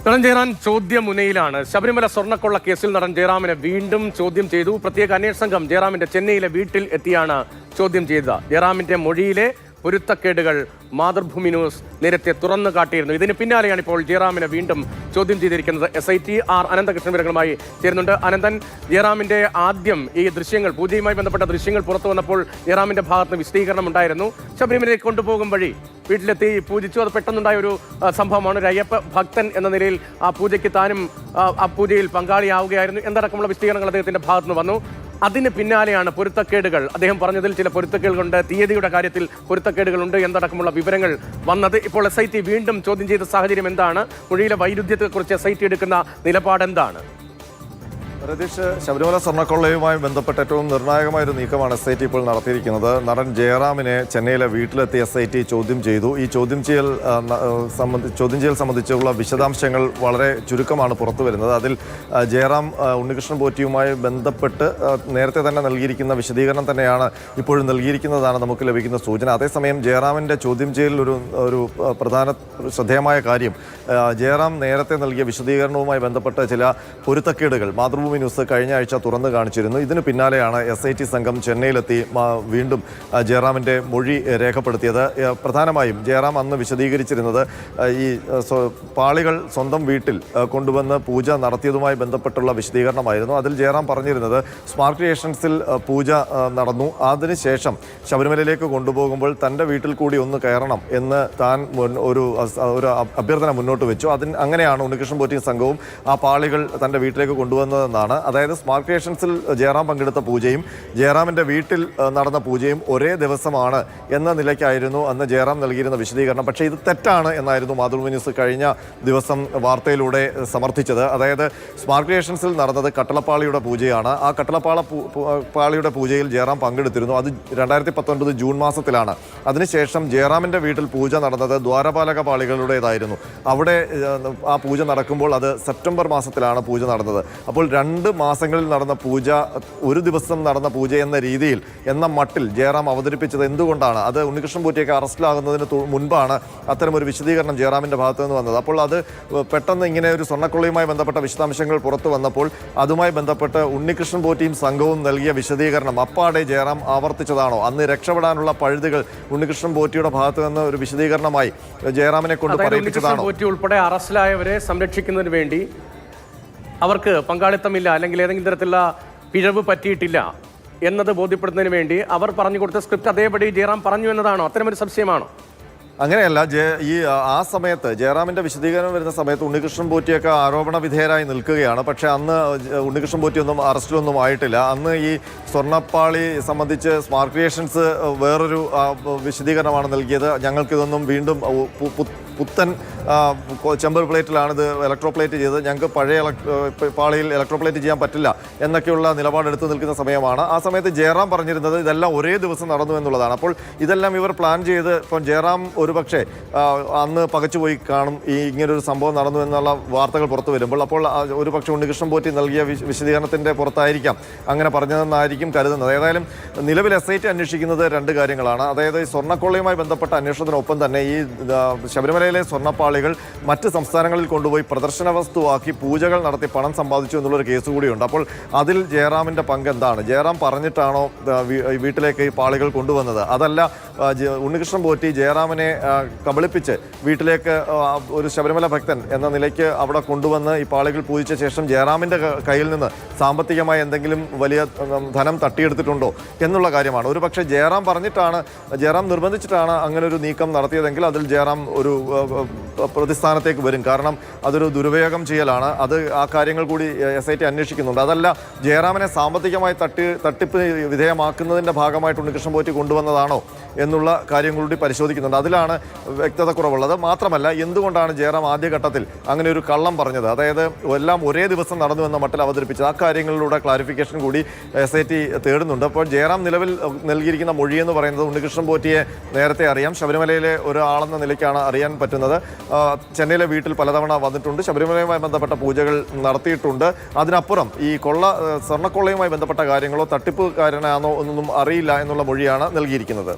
നടൻ ജയറാം ചോദ്യമുനയിലാണ്. ശബരിമല സ്വർണ്ണക്കൊള്ള കേസിൽ നടൻ ജയറാമിനെ വീണ്ടും ചോദ്യം ചെയ്തു. പ്രത്യേക അന്വേഷണ സംഘം ജയറാമിന്റെ ചെന്നൈയിലെ വീട്ടിൽ എത്തിയാണ് ചോദ്യം ചെയ്തത്. ജയറാമിന്റെ മൊഴിയിലെ പൊരുത്തക്കേടുകൾ മാതൃഭൂമി ന്യൂസ് നേരത്തെ തുറന്നു കാട്ടിയിരുന്നു. ഇതിന് പിന്നാലെയാണ് ഇപ്പോൾ ജയറാമിനെ വീണ്ടും ചോദ്യം ചെയ്തിരിക്കുന്നത്. SIT R അനന്തകൃഷ്ണൻ വിവരങ്ങളുമായി ചേരുന്നുണ്ട്. അനന്തൻ, ജയറാമിന്റെ ആദ്യം ഈ ദൃശ്യങ്ങൾ, പൂജയുമായി ബന്ധപ്പെട്ട ദൃശ്യങ്ങൾ പുറത്തു വന്നപ്പോൾ ജയറാമിന്റെ ഭാഗത്ത് വിശദീകരണം ഉണ്ടായിരുന്നു. ശബരിമലയിലേക്ക് കൊണ്ടുപോകും വഴി വീട്ടിലെത്തി പൂജിച്ചു. അത് പെട്ടെന്നുണ്ടായ ഒരു സംഭവമാണ്. ഒരു അയ്യപ്പ ഭക്തൻ എന്ന നിലയിൽ ആ പൂജയ്ക്ക് താനും ആ പൂജയിൽ പങ്കാളിയാവുകയായിരുന്നു എന്നടക്കമുള്ള വിശദീകരണങ്ങൾ അദ്ദേഹത്തിന്റെ ഭാഗത്തുനിന്ന് വന്നു. അതിന് പിന്നാലെയാണ് പൊരുത്തക്കേടുകൾ, അദ്ദേഹം പറഞ്ഞതിൽ ചില പൊരുത്തക്കേടുകളുണ്ട്, തീയതിയുടെ കാര്യത്തിൽ പൊരുത്തക്കേടുകളുണ്ട് എന്നടക്കമുള്ള വിവരങ്ങൾ വന്നത്. ഇപ്പോൾ SIT വീണ്ടും ചോദ്യം ചെയ്ത സാഹചര്യം എന്താണ്? മൊഴിയിലെ വൈരുദ്ധ്യത്തെക്കുറിച്ച് SIT എടുക്കുന്ന നിലപാട് എന്താണ്? രതീഷ്, ശബരിമല സ്വർണ്ണക്കൊള്ളയുമായി ബന്ധപ്പെട്ട ഏറ്റവും നിർണായകമായ ഒരു നീക്കമാണ് SIT ഇപ്പോൾ നടത്തിയിരിക്കുന്നത്. നടൻ ജയറാമിനെ ചെന്നൈയിലെ വീട്ടിലെത്തി SIT ചോദ്യം ചെയ്തു. ഈ ചോദ്യം ചെയ്യൽ സംബന്ധിച്ചുള്ള വിശദാംശങ്ങൾ വളരെ ചുരുക്കമാണ് പുറത്തു വരുന്നത്. അതിൽ ജയറാം ഉണ്ണികൃഷ്ണൻ പോറ്റിയുമായി ബന്ധപ്പെട്ട് നേരത്തെ തന്നെ നൽകിയിരിക്കുന്ന വിശദീകരണം തന്നെയാണ് ഇപ്പോഴും നൽകിയിരിക്കുന്നതാണ് നമുക്ക് ലഭിക്കുന്ന സൂചന. അതേസമയം ജയറാമിൻ്റെ ചോദ്യം ചെയ്യലിൽ ഒരു പ്രധാന ശ്രദ്ധേയമായ കാര്യം, ജയറാം നേരത്തെ നൽകിയ വിശദീകരണവുമായി ബന്ധപ്പെട്ട ചില പൊരുത്തക്കേടുകൾ മാതൃഭൂമി ന്യൂസ് കഴിഞ്ഞ ആഴ്ച തുറന്നു കാണിച്ചിരുന്നു. ഇതിന് പിന്നാലെയാണ് SIT സംഘം ചെന്നൈയിലെത്തി വീണ്ടും ജയറാമിൻ്റെ മൊഴി രേഖപ്പെടുത്തിയത്. പ്രധാനമായും ജയറാം അന്ന് വിശദീകരിച്ചിരുന്നത് ഈ പാളികൾ സ്വന്തം വീട്ടിൽ കൊണ്ടുവന്ന് പൂജ നടത്തിയതുമായി ബന്ധപ്പെട്ടുള്ള വിശദീകരണമായിരുന്നു. അതിൽ ജയറാം പറഞ്ഞിരുന്നത് സ്മാർട്ട് ക്രിയേഷൻസിൽ പൂജ നടന്നു, അതിനുശേഷം ശബരിമലയിലേക്ക് കൊണ്ടുപോകുമ്പോൾ തൻ്റെ വീട്ടിൽ കൂടി ഒന്ന് കയറണം എന്ന് താൻ ഒരു അഭ്യർത്ഥന മുന്നോട്ട് വെച്ചു. അങ്ങനെയാണ് ഉണ്ണികൃഷ്ണൻ പോറ്റിയും സംഘവും ആ പാളികൾ തൻ്റെ വീട്ടിലേക്ക് കൊണ്ടുവന്നതെന്നാണ്. അതായത് സ്മാർട്ട് ക്രിയേഷൻസിൽ ജയറാം പങ്കെടുത്ത പൂജയും ജയറാമിൻ്റെ വീട്ടിൽ നടന്ന പൂജയും ഒരേ ദിവസമാണ് എന്ന നിലയ്ക്കായിരുന്നു അന്ന് ജയറാം നൽകിയിരുന്ന വിശദീകരണം. പക്ഷേ ഇത് തെറ്റാണ് എന്നായിരുന്നു മാതൃഭൂമി ന്യൂസ് കഴിഞ്ഞ ദിവസം വാർത്തയിലൂടെ സമർത്ഥിച്ചത്. അതായത് സ്മാർട്ട് ക്രിയേഷൻസിൽ നടന്നത് കട്ടളപ്പാളിയുടെ പൂജയാണ്. ആ കട്ടളപ്പാളിയുടെ പൂജയിൽ ജയറാം പങ്കെടുത്തിരുന്നു. അത് 2019 ജൂൺ മാസത്തിലാണ്. അതിനുശേഷം ജയറാമിൻ്റെ വീട്ടിൽ പൂജ നടന്നത് ദ്വാരപാലക പാളികളുടേതായിരുന്നു. അവിടെ ആ പൂജ നടക്കുമ്പോൾ അത് സെപ്റ്റംബർ മാസത്തിലാണ് പൂജ നടന്നത്. അപ്പോൾ 2 മാസങ്ങളിൽ നടന്ന പൂജ ഒരു ദിവസം നടന്ന പൂജ എന്ന രീതിയിൽ എന്ന മട്ടിൽ ജയറാം അവതരിപ്പിച്ചത് എന്തുകൊണ്ടാണ്? അത് ഉണ്ണികൃഷ്ണൻ പോറ്റിയൊക്കെ അറസ്റ്റിലാകുന്നതിന് മുൻപാണ് അത്തരമൊരു വിശദീകരണം ജയറാമിൻ്റെ ഭാഗത്തു നിന്ന് വന്നത്. അപ്പോൾ അത് പെട്ടെന്ന് ഇങ്ങനെ ഒരു സ്വർണ്ണക്കൊള്ളയുമായി ബന്ധപ്പെട്ട വിശദാംശങ്ങൾ പുറത്തു വന്നപ്പോൾ അതുമായി ബന്ധപ്പെട്ട് ഉണ്ണികൃഷ്ണൻ പോറ്റിയും സംഘവും നൽകിയ വിശദീകരണം അപ്പാടെ ജയറാം ആവർത്തിച്ചതാണോ? അന്ന് രക്ഷപ്പെടാനുള്ള പഴുതുകൾ ഉണ്ണികൃഷ്ണൻ പോറ്റിയുടെ ഭാഗത്ത് നിന്ന് ഒരു വിശദീകരണമായി ജയറാമിനെ കൊണ്ട് പറയിപ്പിച്ചതാണോ? പോറ്റി ഉൾപ്പെടെ അറസ്റ്റിലായവരെ സംരക്ഷിക്കുന്നതിന് വേണ്ടി അവർക്ക് പങ്കാളിത്തമില്ല, അല്ലെങ്കിൽ ഏതെങ്കിലും തരത്തിലുള്ള പിഴവ് പറ്റിയിട്ടില്ല എന്നത് ബോധ്യപ്പെടുന്നതിന് വേണ്ടി അവർ പറഞ്ഞു കൊടുത്ത സ്ക്രിപ്റ്റ് അതേപടി ജയറാം പറഞ്ഞു എന്നതാണോ? അത്തരമൊരു സംശയമാണോ? അങ്ങനെയല്ല. ആ സമയത്ത് ജയറാമിൻ്റെ വിശദീകരണം വരുന്ന സമയത്ത് ഉണ്ണികൃഷ്ണൻ പോറ്റിയൊക്കെ ആരോപണ വിധേയരായി നിൽക്കുകയാണ്. പക്ഷേ അന്ന് ഉണ്ണികൃഷ്ണൻ പോറ്റിയൊന്നും അറസ്റ്റിലൊന്നും ആയിട്ടില്ല. അന്ന് ഈ സ്വർണ്ണപ്പാളി സംബന്ധിച്ച് സ്മാർട്ട് ക്രിയേഷൻസ് വേറൊരു വിശദീകരണമാണ് നൽകിയത്. ഞങ്ങൾക്കിതൊന്നും വീണ്ടും പുത്തൻ ചെമ്പർ പ്ലേറ്റിലാണിത് ഇലക്ട്രോപ്ലേറ്റ് ചെയ്തത്, ഞങ്ങൾക്ക് പഴയ പാളിയിൽ ഇലക്ട്രോപ്ലേറ്റ് ചെയ്യാൻ പറ്റില്ല എന്നൊക്കെയുള്ള നിലപാടെടുത്ത് നിൽക്കുന്ന സമയമാണ്. ആ സമയത്ത് ജയറാം പറഞ്ഞിരുന്നത് ഇതെല്ലാം ഒരേ ദിവസം നടന്നു എന്നുള്ളതാണ്. അപ്പോൾ ഇതെല്ലാം ഇവർ പ്ലാൻ ചെയ്ത് ഇപ്പം ജയറാം ഒരുപക്ഷെ അന്ന് പകച്ചുപോയി കാണും ഈ ഇങ്ങനൊരു സംഭവം നടന്നു എന്നുള്ള വാർത്തകൾ പുറത്തു വരുമ്പോൾ. അപ്പോൾ ഒരുപക്ഷെ ഉണ്ണികൃഷ്ണൻ പോറ്റി നൽകിയ വിശദീകരണത്തിൻ്റെ പുറത്തായിരിക്കാം അങ്ങനെ പറഞ്ഞതെന്നായിരിക്കും കരുതുന്നത്. ഏതായാലും നിലവിൽ SIT അന്വേഷിക്കുന്നത് 2 കാര്യങ്ങളാണ്. അതായത് സ്വർണ്ണക്കൊള്ളയുമായി ബന്ധപ്പെട്ട അന്വേഷണത്തിനൊപ്പം തന്നെ ഈ ശബരിമലയിലെ സ്വർണ്ണപ്പാളികൾ മറ്റ് സംസ്ഥാനങ്ങളിൽ കൊണ്ടുപോയി പ്രദർശന വസ്തുവാക്കി പൂജകൾ നടത്തി പണം സമ്പാദിച്ചു എന്നുള്ളൊരു കേസ് കൂടിയുണ്ട്. അപ്പോൾ അതിൽ ജയറാമിൻ്റെ പങ്ക് എന്താണ്? ജയറാം പറഞ്ഞിട്ടാണോ വീട്ടിലേക്ക് ഈ പാളികൾ കൊണ്ടുവന്നത്? അതല്ല ഉണ്ണികൃഷ്ണൻ പോറ്റി ജയറാമിനെ കബളിപ്പിച്ച് വീട്ടിലേക്ക് ഒരു ശബരിമല ഭക്തൻ എന്ന നിലയ്ക്ക് അവിടെ കൊണ്ടുവന്ന് ഈ പാളികൾ പൂജിച്ച ശേഷം ജയറാമിൻ്റെ കയ്യിൽ നിന്ന് സാമ്പത്തികമായി എന്തെങ്കിലും വലിയ ധനം തട്ടിയെടുത്തിട്ടുണ്ടോ എന്നുള്ള കാര്യമാണ്. ഒരു പക്ഷേ ജയറാം നിർബന്ധിച്ചിട്ടാണ് അങ്ങനെ ഒരു നീക്കം നടത്തിയതെങ്കിൽ അതിൽ ജയറാം ഒരു പ്രതിസ്ഥാനത്തേക്ക് വരും. കാരണം അതൊരു ദുരുപയോഗം ചെയ്യലാണ്. ആ കാര്യങ്ങൾ കൂടി SIT അന്വേഷിക്കുന്നുണ്ട്. അതല്ല ജയറാമിനെ സാമ്പത്തികമായി തട്ടിപ്പ് വിധേയമാക്കുന്നതിൻ്റെ ഭാഗമായിട്ട് ഉണ്ണികൃഷ്ണൻ പോറ്റി കൊണ്ടുവന്നതാണോ എന്നുള്ള കാര്യം കൂടി പരിശോധിക്കുന്നുണ്ട്. അതിലാണ് വ്യക്തത കുറവുള്ളത്. മാത്രമല്ല, എന്തുകൊണ്ടാണ് ജയറാം ആദ്യഘട്ടത്തിൽ അങ്ങനെ ഒരു കള്ളം പറഞ്ഞത്? അതായത് എല്ലാം ഒരേ ദിവസം നടന്നു എന്ന മട്ടിൽ അവതരിപ്പിച്ചത്. ആ കാര്യങ്ങളിലൂടെ ക്ലാരിഫിക്കേഷൻ കൂടി SIT തേടുന്നുണ്ട്. അപ്പോൾ ജയറാം നിലവിൽ നൽകിയിരിക്കുന്ന മൊഴി എന്ന് പറയുന്നത് ഉണ്ണികൃഷ്ണൻ പോറ്റിയെ നേരത്തെ അറിയാം, ശബരിമലയിലെ ഒരാളെന്ന നിലയ്ക്കാണ് അറിയാൻ പറ്റുന്നത്. ചെന്നൈയിലെ വീട്ടിൽ പലതവണ വന്നിട്ടുണ്ട്, ശബരിമലയുമായി ബന്ധപ്പെട്ട പൂജകൾ നടത്തിയിട്ടുണ്ട്. അതിനപ്പുറം ഈ സ്വർണ്ണക്കൊള്ളയുമായി ബന്ധപ്പെട്ട കാര്യങ്ങളോ തട്ടിപ്പുകാരനാണോ എന്നൊന്നും അറിയില്ല എന്നുള്ള മൊഴിയാണ് നൽകിയിരിക്കുന്നത്.